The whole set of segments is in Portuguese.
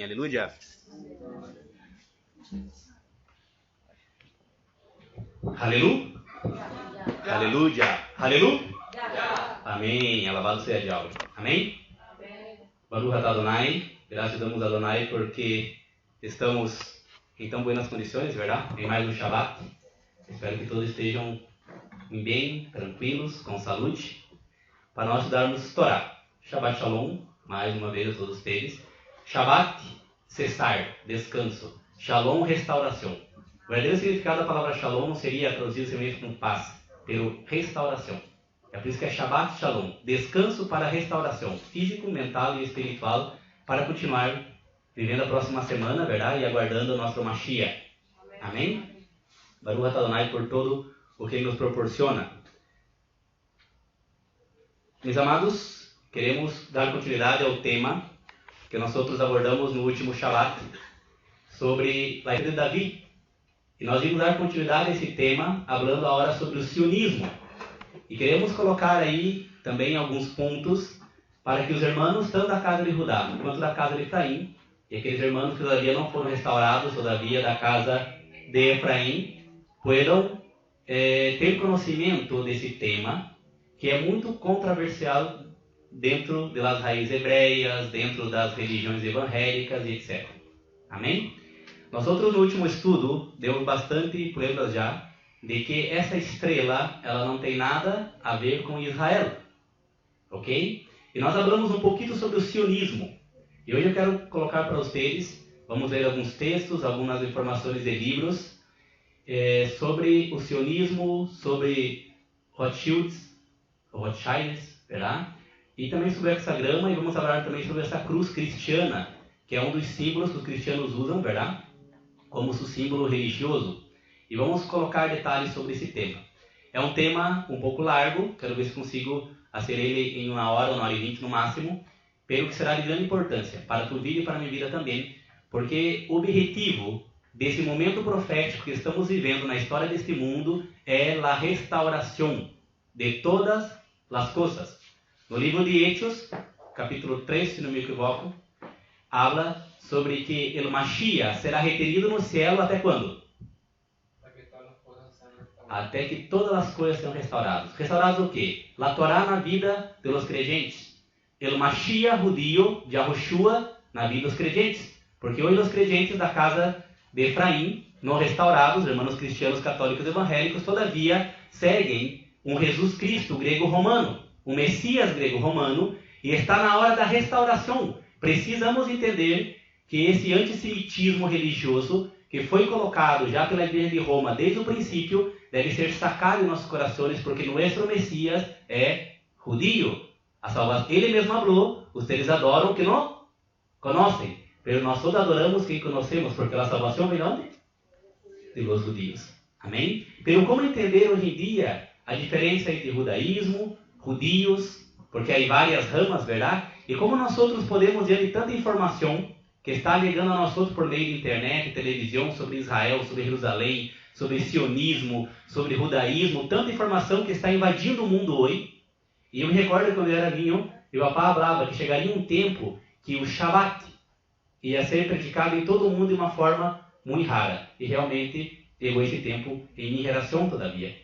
Amém. Aleluia. Aleluia. Aleluia. Aleluia. Amém. Alabado seja Yahweh. Amém. Baruch atah Adonai. Graças damos a Adonai porque estamos em tão boas condições, verdade? Em mais um Shabbat. Espero que todos estejam bem, tranquilos, com saúde, para nós estudarmos Torá. Shabbat Shalom, mais uma vez a todos vocês. Shabbat, cessar, descanso. Shalom, restauração. O verdadeiro significado da palavra Shalom não seria traduzido simplesmente como paz, pelo restauração. É por isso que é Shabbat Shalom, descanso para restauração, físico, mental e espiritual, para continuar vivendo a próxima semana, verdade? E aguardando o nosso Mashiach. Amém? Baruch atah Adonai por todo o que Ele nos proporciona. Meus amados, queremos dar continuidade ao tema que nós outros abordamos no último Shabbat, sobre a vida de Davi. E nós vamos dar continuidade a esse tema, falando agora sobre o sionismo. E queremos colocar aí também alguns pontos para que os irmãos, tanto da casa de Judá quanto da casa de Efraim, e aqueles irmãos que todavia não foram restaurados, todavia da casa de Efraim, possam ter conhecimento desse tema, que é muito controversial dentro das raízes hebreias, dentro das religiões evangélicas e etc. Amém? Nós outros no último estudo demos bastante provas já de que essa estrela ela não tem nada a ver com Israel, ok? E nós falamos um pouquinho sobre o sionismo. E hoje eu quero colocar para vocês, vamos ler alguns textos, algumas informações de livros sobre o sionismo, sobre Rothschilds, verdade? E também sobre o hexagrama, e vamos falar também sobre essa cruz cristiana, que é um dos símbolos que os cristianos usam, verdade? Como seu símbolo religioso. E vamos colocar detalhes sobre esse tema. É um tema um pouco largo, quero ver se consigo fazer ele em 1 hora e 20 no máximo, pelo que será de grande importância para a tua vida e para a minha vida também, porque o objetivo desse momento profético que estamos vivendo na história deste mundo é a restauração de todas as coisas. No livro de Hechos, capítulo 3, se não me equivoco, habla sobre que o Mashiach será retenido no céu até quando? Até que todas as coisas sejam restauradas. Restauradas o quê? A Torá na vida dos crentes. O Mashiach judío de Yahushua na vida dos crentes. Porque hoje os crentes da casa de Efraim, não restaurados, irmãos cristianos, católicos evangélicos, todavia seguem um Jesus Cristo grego-romano, um Messias grego-romano, e está na hora da restauração. Precisamos entender que esse antissemitismo religioso, que foi colocado já pela Igreja de Roma desde o princípio, deve ser sacado em nossos corações, porque nosso Messias é judío. A salvação, ele mesmo falou, vocês adoram que não conhecem, mas nós todos adoramos quem conhecemos, porque a salvação vem de onde? De los judíos. Amém? Pero como entender hoje em dia a diferença entre judaísmo, judíos, porque há várias ramas, verdade? E como nós outros podemos ver de tanta informação que está chegando a nós outros por meio de internet, televisão, sobre Israel, sobre Jerusalém, sobre sionismo, sobre judaísmo, tanta informação que está invadindo o mundo hoje. E eu me recordo quando eu era ninho, e o papá falava que chegaria um tempo que o Shabbat ia ser praticado em todo o mundo de uma forma muito rara. E realmente chegou esse tempo em minha geração todavia.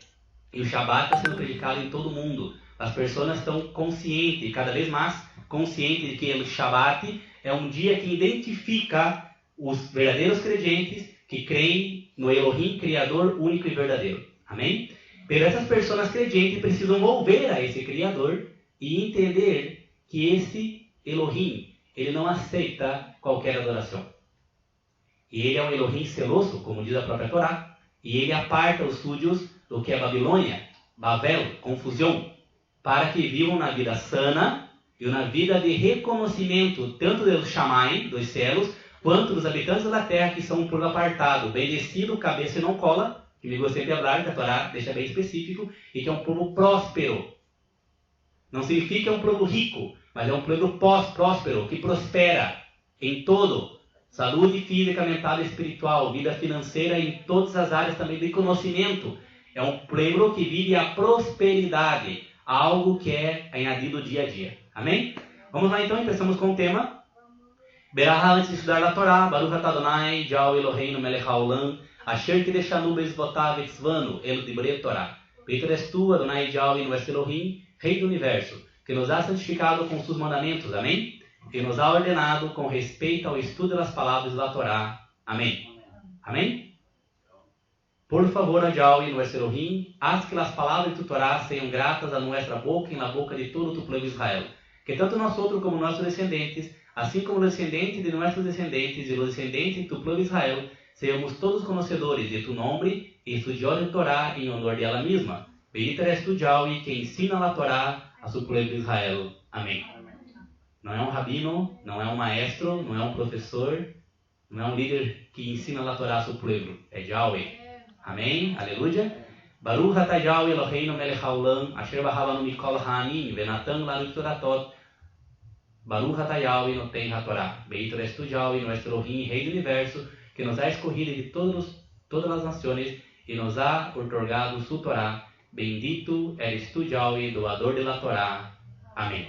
E o Shabbat está sendo praticado em todo o mundo. As pessoas estão conscientes, cada vez mais conscientes de que o Shabbat é um dia que identifica os verdadeiros crentes que creem no Elohim, Criador único e verdadeiro. Amém? Mas essas pessoas crentes precisam volver a esse Criador e entender que esse Elohim, ele não aceita qualquer adoração. E ele é um Elohim celoso, como diz a própria Torá, e ele aparta os súdios do que é Babilônia, Babel, confusão, para que vivam na vida sana e na vida de reconhecimento tanto dos Shammai, dos céus, quanto dos habitantes da terra, que são um povo apartado, bendecido, cabeça e não cola, que me gostei de falar, que a Torá deixa bem específico, e que é um povo próspero. Não significa que é um povo rico, mas é um povo próspero, que prospera em todo, saúde física, mental e espiritual, vida financeira, em todas as áreas também do conhecimento. É um povo que vive a prosperidade, algo que é añadido dia a dia. Amém? Vamos lá então, começamos com o tema. Berahá, antes de estudar a Torá, Baruch atah Adonai, Jau Eloheinu melech haolam, asher kideshanu be'ezvotav etzvanu el divrei Torá. Bendito és tu, Adonai Jau Eloheinu Elohim, Rei do Universo, que nos ha santificado com seus mandamentos, amém? Que nos ha ordenado com respeito ao estudo das palavras da Torá, amém? Amém? Por favor, Yahweh, nuestro Elohim, haz que las palabras de tu Torá sejam gratas a nuestra boca e na boca de todo tu pueblo Israel. Que tanto nós outros como nossos descendentes, assim como os descendentes de nossos descendentes e os descendentes de tu pueblo Israel, sejamos todos conhecedores de tu nome e estudiosos de Torá em honor de ela mesma. Bendito eres tu, Yahweh, que ensina a Torá a su pueblo Israel. Amém. Não é um rabino, não é um maestro, não é um professor, não é um líder que ensina a Torá a seu povo. É Yahweh. Amém? Aleluia. Baruch atah Yahweh Eloheinu melech haolam, asher bahavanu mikol ha'anim, venatan lanu toratot. Baruch atah Yahweh noten haTorá. Bendito eres tu, Yahweh, nuestro Elohim, Rei do Universo, que nos ha escogido de todas as nações e nos ha otorgado su Torá. Bendito eres tu, Yahweh, doador de la Torá. Amém.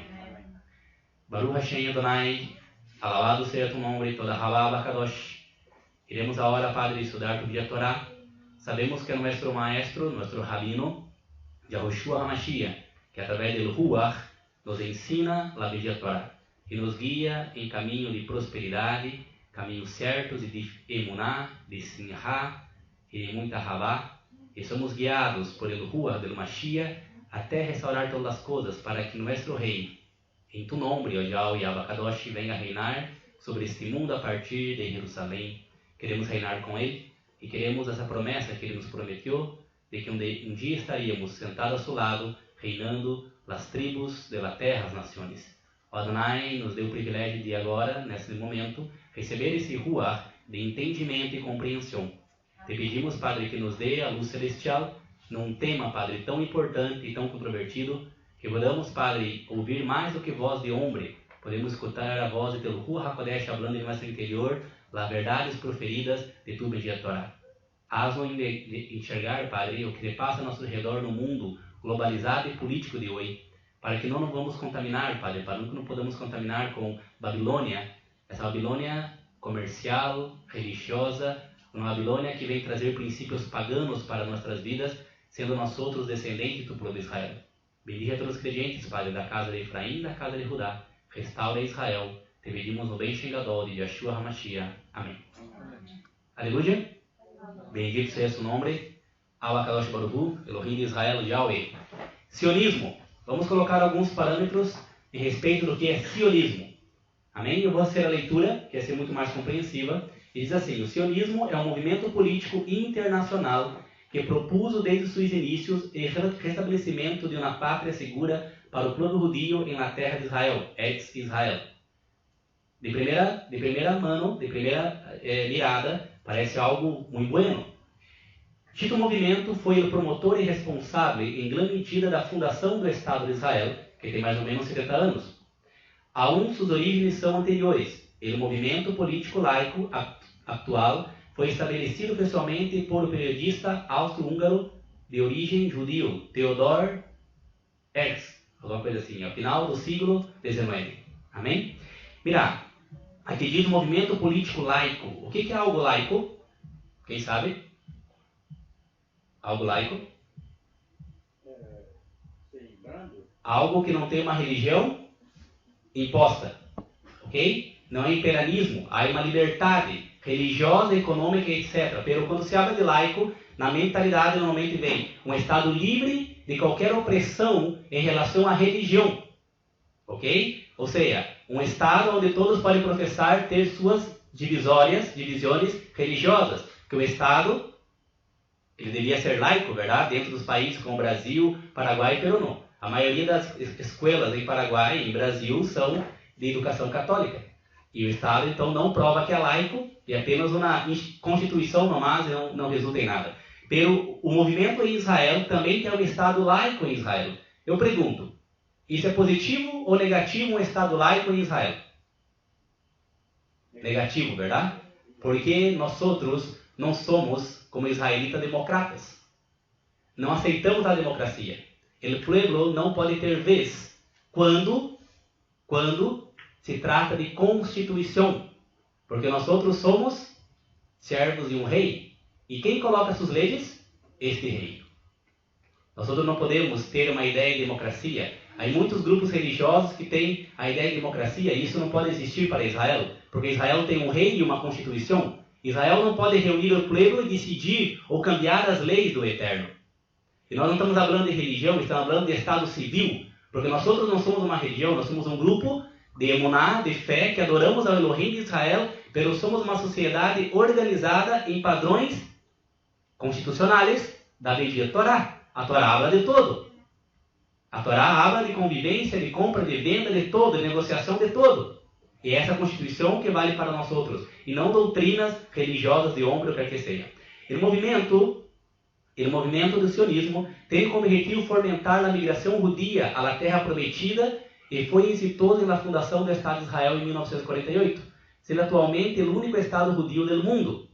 Baruch Hashem Adonai, alabado seja tu nome, toda Halá Abacadosh. Iremos agora, Padre, estudar tu dia Torá. Sabemos que é nosso maestro, nosso rabino, Yahushua HaMashiach, que através do Ruach nos ensina a vida Torá e nos guia em caminho de prosperidade, caminhos certos e de emuná, de simchá e de muita rabá. E somos guiados por el Ruach do Mashiach até restaurar todas as coisas para que nosso rei, em tu nome, ó Yahweh Abacadosh, venha reinar sobre este mundo a partir de Jerusalém. Queremos reinar com ele e queremos essa promessa que ele nos prometeu de que um dia estaríamos sentados ao seu lado, reinando as tribos da terra, as nações. O Adonai nos deu o privilégio de agora, nesse momento, receber esse ruach de entendimento e compreensão. Te pedimos, Padre, que nos dê a luz celestial num tema, Padre, tão importante e tão controvertido, que podamos, Padre, ouvir mais do que voz de homem. Podemos escutar a voz de teu Ruach HaKodesh falando em nosso interior, as verdades proferidas de tu bendita Torá. Haz-nos enxergar, Padre, o que se passa ao nosso redor no mundo globalizado e político de hoje, para que não nos vamos contaminar, Padre, para que não podamos contaminar com Babilônia, essa Babilônia comercial, religiosa, uma Babilônia que vem trazer princípios paganos para nossas vidas, sendo nós outros descendentes do povo de Israel. Bendiga a todos os crentes, Padre, da casa de Efraim e da casa de Judá. Restaura Israel. Te pedimos no bem chegador de Yeshua HaMashiach. Amém. Aleluia. Bendito seja o nome. Abacadosh Baruchu, Elohim de Israel, Yahweh. Sionismo. Vamos colocar alguns parâmetros em respeito do que é sionismo. Amém? Eu vou fazer a leitura, que vai ser muito mais compreensiva. E diz assim: o sionismo é um movimento político internacional que propuso desde seus inícios o restabelecimento de uma pátria segura para o povo judío em la terra de Israel, ex-Israel. De primeira mirada, parece algo muito bueno. Dito movimento foi o promotor e responsável, em grande medida, da fundação do Estado de Israel, que tem mais ou menos 70 anos. Aún suas origens são anteriores. O movimento político laico atual foi estabelecido pessoalmente por o periodista austro-húngaro de origem judio, Theodor Herzl, alguma coisa assim, ao final do século XIX. Amém? Mira, aqui diz movimento político laico. O que é algo laico? Quem sabe? Algo laico? Algo que não tem uma religião imposta. Ok? Não é imperialismo, há uma liberdade religiosa, econômica, etc. Pero quando se habla de laico, na mentalidade normalmente vem um Estado livre de qualquer opressão em relação à religião. Ok? Ou seja, um Estado onde todos podem professar ter suas divisões religiosas. Que o Estado, ele devia ser laico, verdade? Dentro dos países como Brasil, Paraguai e Peru não. A maioria das escolas em Paraguai e em Brasil são de educação católica. E o Estado, então, não prova que é laico, e apenas uma constituição nomás não resulta em nada. Pero o movimento em Israel também tem um Estado laico em Israel. Eu pergunto, isso é positivo ou negativo um Estado laico em Israel? Negativo, verdade? Porque nós outros não somos, como israelitas, democratas. Não aceitamos a democracia. O povo não pode ter vez quando se trata de constituição. Porque nós outros somos servos de um rei. E quem coloca suas leis? Este rei. Nós outros não podemos ter uma ideia de democracia. Há muitos grupos religiosos que têm a ideia de democracia e isso não pode existir para Israel. Porque Israel tem um rei e uma constituição. Israel não pode reunir o povo e decidir ou cambiar as leis do Eterno. E nós não estamos falando de religião, estamos falando de Estado civil. Porque nós outros não somos uma religião, nós somos um grupo de emuná, de fé, que adoramos ao Elohim de Israel, mas somos uma sociedade organizada em padrões constitucionais da bendita Torá. A Torá habla de todo. A Torá habla de convivência, de compra, de venda, de todo, de negociação de todo. E essa é a Constituição que vale para nós outros, e não doutrinas religiosas de homem ou quer que seja. O movimento do sionismo tem como objetivo fomentar a migração judia à terra prometida e foi exitoso na fundação do Estado de Israel em 1948, sendo atualmente o único Estado judio do mundo.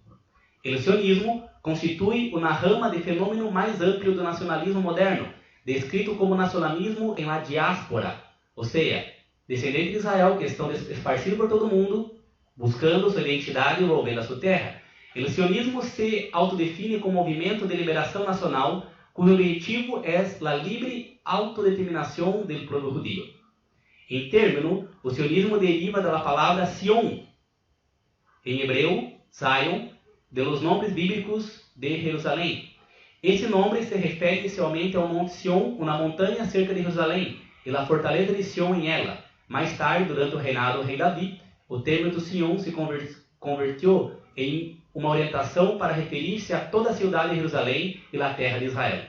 O sionismo constitui uma rama de fenômeno mais amplo do nacionalismo moderno, descrito como nacionalismo em la diáspora, ou seja, descendentes de Israel que estão esparcidos por todo o mundo, buscando sua identidade e envolvendo a sua terra. O sionismo se autodefine como movimento de liberação nacional, cujo objetivo é a livre autodeterminação do povo judío. Em término, o sionismo deriva da palavra Sion, em hebreu, Zion, dos nomes bíblicos de Jerusalém. Esse nome se refere inicialmente ao Monte Sion, uma montanha cerca de Jerusalém, e a fortaleza de Sion em ela. Mais tarde, durante o reinado do rei Davi, o termo do Sion se convertiu em uma orientação para referir-se a toda a cidade de Jerusalém e a terra de Israel.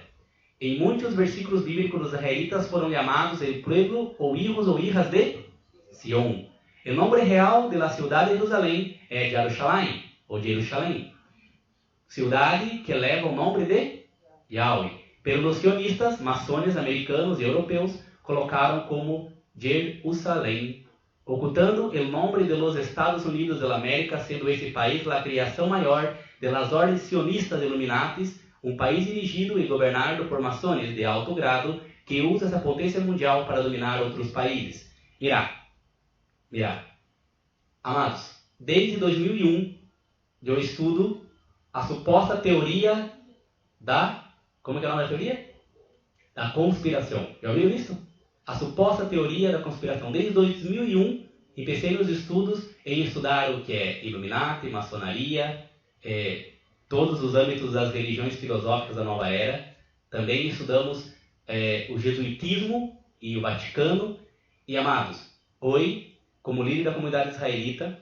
Em muitos versículos bíblicos, os israelitas foram chamados el pueblo ou hijos ou hijas de Sion. O nome real da cidade de Jerusalém é Jerusalém, ou Jerusalém, cidade que leva o nome de Yahweh. Pelos sionistas, maçones americanos e europeus colocaram como Jerusalém, ocultando o nome de los Estados Unidos da América, sendo esse país a criação maior de las ordens sionistas Illuminatis, um país dirigido e governado por maçones de alto grado que usa essa potência mundial para dominar outros países. Mirá. Amados, desde 2001 eu estudo a suposta teoria da... Como é que é o nome da teoria? Da conspiração. Já ouviu isso? A suposta teoria da conspiração. Desde 2001, comecei nos estudos em estudar o que é Illuminati, maçonaria, todos os âmbitos das religiões filosóficas da nova era. Também estudamos o jesuitismo e o Vaticano. E, amados, hoje, como líder da comunidade israelita,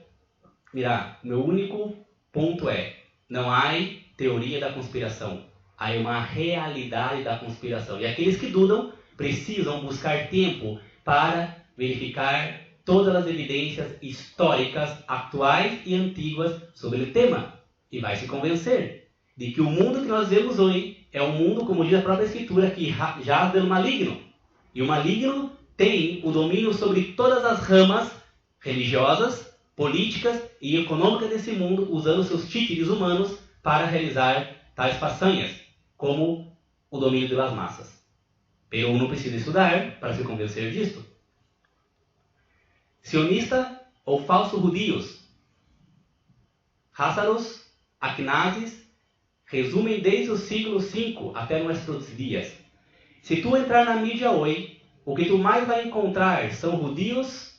meu único ponto é, não há teoria da conspiração, há uma realidade da conspiração. E aqueles que dudam precisam buscar tempo para verificar todas as evidências históricas, atuais e antigas sobre o tema. E vai se convencer de que o mundo que nós vemos hoje é um mundo, como diz a própria Escritura, que jaz do maligno. E o maligno tem o domínio sobre todas as ramas religiosas, políticas e econômicas desse mundo, usando seus títeres humanos para realizar tais façanhas, como o domínio das massas. Pero não precisa estudar para se convencer disto. Sionista ou falsos judios, Házaros, Acnazes, resumem desde o século V até nossos dias. Se tu entrar na mídia hoje, o que tu mais vai encontrar são judios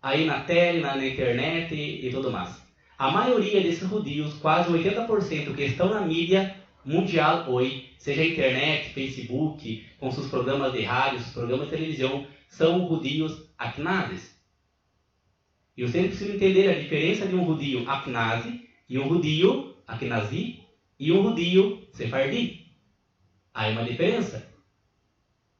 aí na tela, na internet e tudo mais. A maioria desses judios, quase 80% que estão na mídia mundial hoje, seja internet, Facebook, com seus programas de rádio, seus programas de televisão, são judios acnazes. E você precisa entender a diferença de um judio acnazi e um judio acnazi e um judio sefardi. Há uma diferença.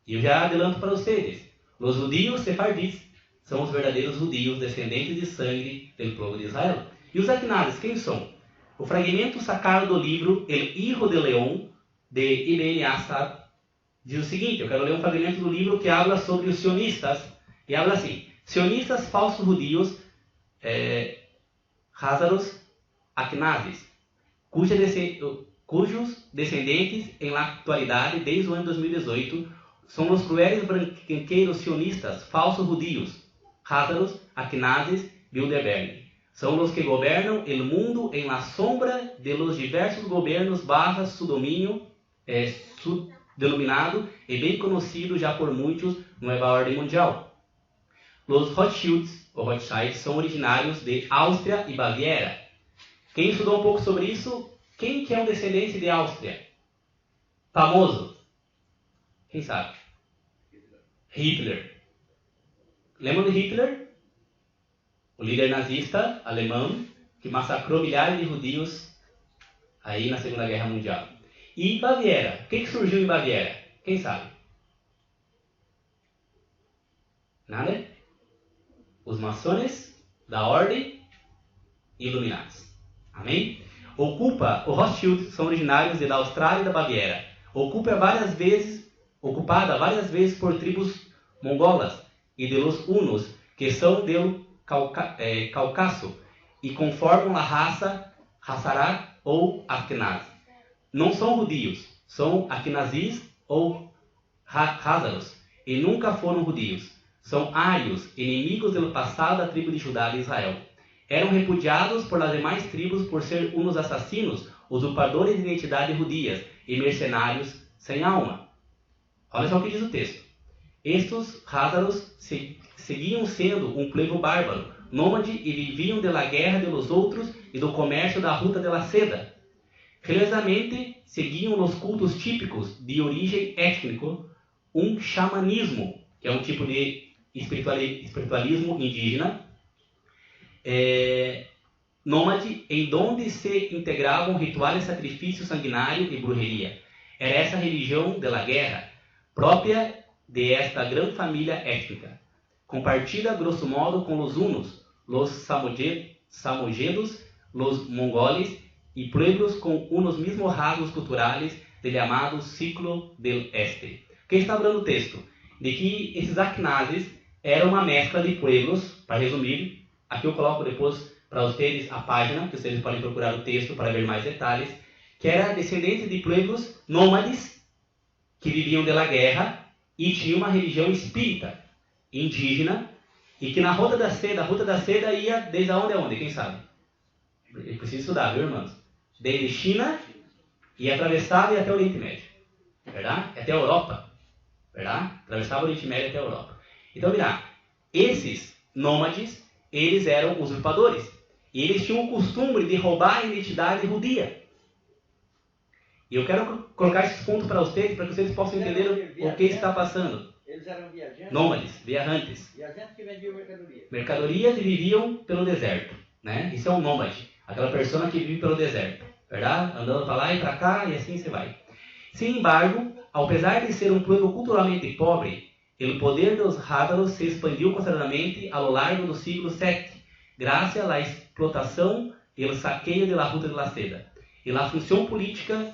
E eu já adelanto para vocês. Os judios sefardis são os verdadeiros judios descendentes de sangue do povo de Israel. E os acnazes, quem são? O fragmento sacado do livro El Hijo de León, de Ibn Asad, diz o seguinte, eu quero ler um fragmento do livro que habla sobre os sionistas, e habla assim, sionistas falsos judios, Házaros, Acnazes, cujos descendentes, em la atualidade, desde o ano 2018, são os cruéis branqueiros sionistas, falsos judios, Házaros, Acnazes, Bilderberg. São los que gobernam el mundo en la sombra de los diversos gobiernos barra su dominio denominado e bem conhecido já por muitos Nueva Ordem Mundial. Los Rothschilds, ou Rothschilds, são originários de Áustria e Baviera. Quem estudou um pouco sobre isso, quem que é um descendente de Áustria? Famoso? Quem sabe? Hitler. Lembram de Hitler? O líder nazista alemão que massacrou milhares de judeus aí na Segunda Guerra Mundial. E Baviera? O que surgiu em Baviera? Quem sabe? Nada? Os maçones da Ordem Iluminados. Amém? Os Rothschilds são originários da Austrália e da Baviera. Ocupada várias vezes por tribos mongolas e de los hunos, que são do Cáucaso e conformam a raça Hazarat ou Ashkenaz. Não são judios, são Ashkenazis ou Házaros, e nunca foram judios. São ários, inimigos do passado da tribo de Judá de Israel. Eram repudiados por las demais tribos por ser uns assassinos, usurpadores de identidade judias e mercenários sem alma. Olha só o que diz o texto. Estes Házaros seguiam sendo um povo bárbaro, nômade e viviam da guerra de los outros e do comércio da ruta de la seda. Religiosamente, seguiam os cultos típicos de origem étnico, um xamanismo, que é um tipo de espiritualismo indígena, nômade, em donde se integravam rituais de sacrifício sanguinário e brujeria. Era essa religião da guerra, própria de esta grande família étnica, compartida grosso modo com os hunos, los samoyedos, los mongoles e pueblos com unos mismos rasgos culturais del llamado ciclo del este. O que está falando o texto? De que esses Ashkenazes eram uma mescla de pueblos, para resumir, aqui eu coloco depois para vocês a página, que vocês podem procurar o texto para ver mais detalhes, que era descendente de pueblos nômades que viviam da guerra e tinham uma religião espírita, indígena, e que na Ruta da Seda ia desde onde a onde? Quem sabe? Eu preciso estudar, viu, irmãos? Desde China e atravessava até o Oriente Médio, verdade? Até a Europa, verdade? Atravessava o Oriente Médio até a Europa. Então, virá, esses nômades, eles eram usurpadores, e eles tinham o costume de roubar a identidade judia. E eu quero colocar esses pontos para vocês que possam entender o que está passando. Eles eram viajantes? Nômades, viajantes. Viajantes que vendiam mercadorias. Mercadorias e viviam pelo deserto, né? Isso é um nômade, aquela pessoa que vive pelo deserto, verdade? Andando para lá e para cá e assim se vai. Sin embargo, apesar de ser um povo culturalmente pobre, o poder dos Házaros se expandiu consideravelmente a lo largo do século VII, graças à explotação e ao saqueio da Ruta de la Seda, e a função política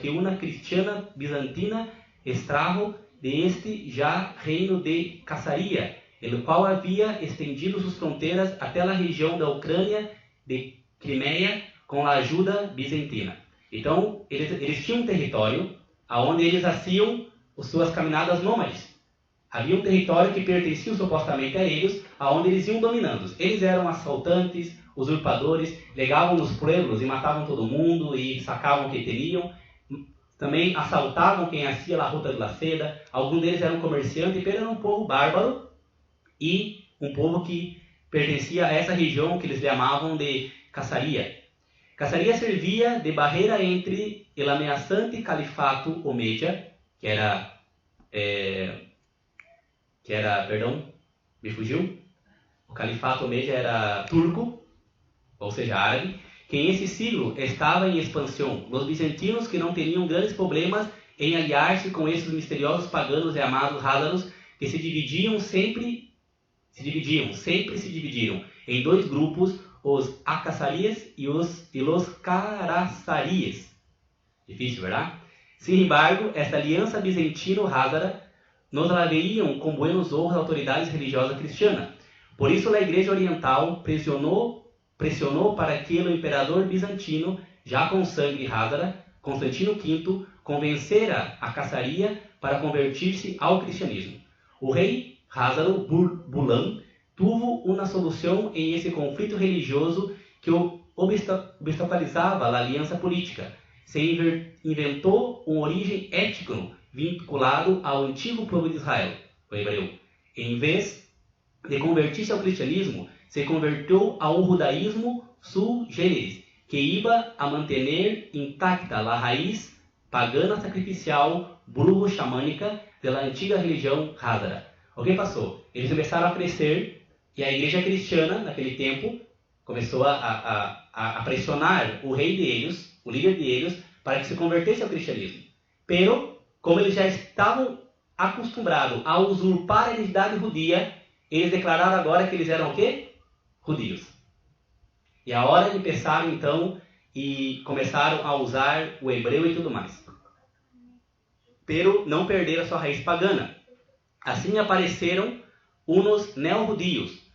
que uma cristiana bizantina extrajo de este já reino de Caçaria, o qual havia estendido suas fronteiras até a região da Ucrânia de Crimeia com a ajuda bizantina. Então, eles tinham um território onde eles faziam suas caminhadas nômades. Havia um território que pertencia supostamente a eles, aonde eles iam dominando. Eles eram assaltantes, usurpadores, legavam nos pueblos e matavam todo mundo e sacavam o que teriam. Também assaltavam quem fazia a Ruta de la Seda. Alguns deles eram comerciantes, mas era um povo bárbaro e um povo que pertencia a essa região que eles chamavam de Caçaria. Caçaria servia de barreira entre o ameaçante califato Omeia, que era, perdão, me fugiu. O califato Omeia era turco, ou seja, árabe, que em esse siglo estava em expansão. Os bizantinos que não teriam grandes problemas em aliar-se com esses misteriosos paganos chamados Házaros, que se dividiram em dois grupos, os Acaçarias e os Caraçarias. Difícil, verdade? Sin embargo, esta aliança bizantino-házara nos la veíam com buenos ojos as autoridades religiosas cristianas. Por isso, a Igreja Oriental pressionou para que o imperador bizantino, já com sangue házara, Constantino V, convencera a Caçaria para convertir-se ao cristianismo. O rei házaro Bulan tuvo uma solução em esse conflito religioso que obstaculizava a aliança política. Se inventou uma origem étnico vinculado ao antigo povo de Israel, o hebreu. Em vez de convertir-se ao cristianismo, se converteu ao judaísmo sui generis, que iba a manter intacta a raiz pagana sacrificial bruxo-xamânica da antiga religião Házara. O que passou? Eles começaram a crescer e a igreja cristiana, naquele tempo, começou a pressionar o rei deles, o líder deles, para que se convertesse ao cristianismo. Pero, como eles já estavam acostumados a usurpar a identidade judia, eles declararam agora que eles eram o quê? Judios. E a hora de pensaram então e começaram a usar o hebreu e tudo mais. Pero não perderam a sua raiz pagana. Assim apareceram uns neo-judios,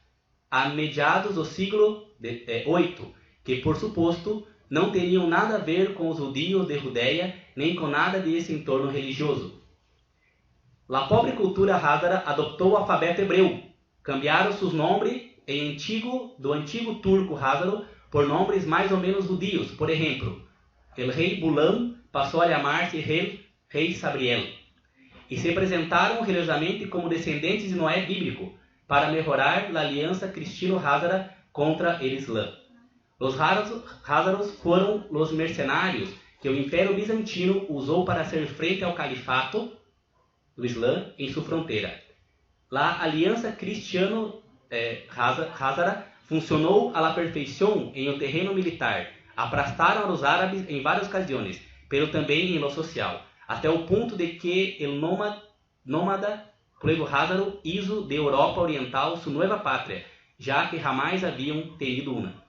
a mediados do século VIII, que por suposto não teriam nada a ver com os judios de Judeia, nem com nada desse entorno religioso. A pobre cultura házara adoptou o alfabeto hebreu. Cambiaram seus nomes do antigo turco házaro por nomes mais ou menos judios. Por exemplo, o rei Bulam passou a chamar-se rei Sabriel. E se apresentaram religiosamente como descendentes de Noé bíblico, para melhorar a aliança cristino-házara contra o Islã. Os házaros foram os mercenários que o Império Bizantino usou para hacer frente ao califato do Islã em sua fronteira. A aliança cristiano-házara funcionou à la perfeição em o terreno militar. Aplastaram os árabes em várias ocasiões, pero também em lo social, até o ponto de que o nômada pueblo házaro hizo de Europa Oriental sua nova pátria, já que jamais haviam tenido uma.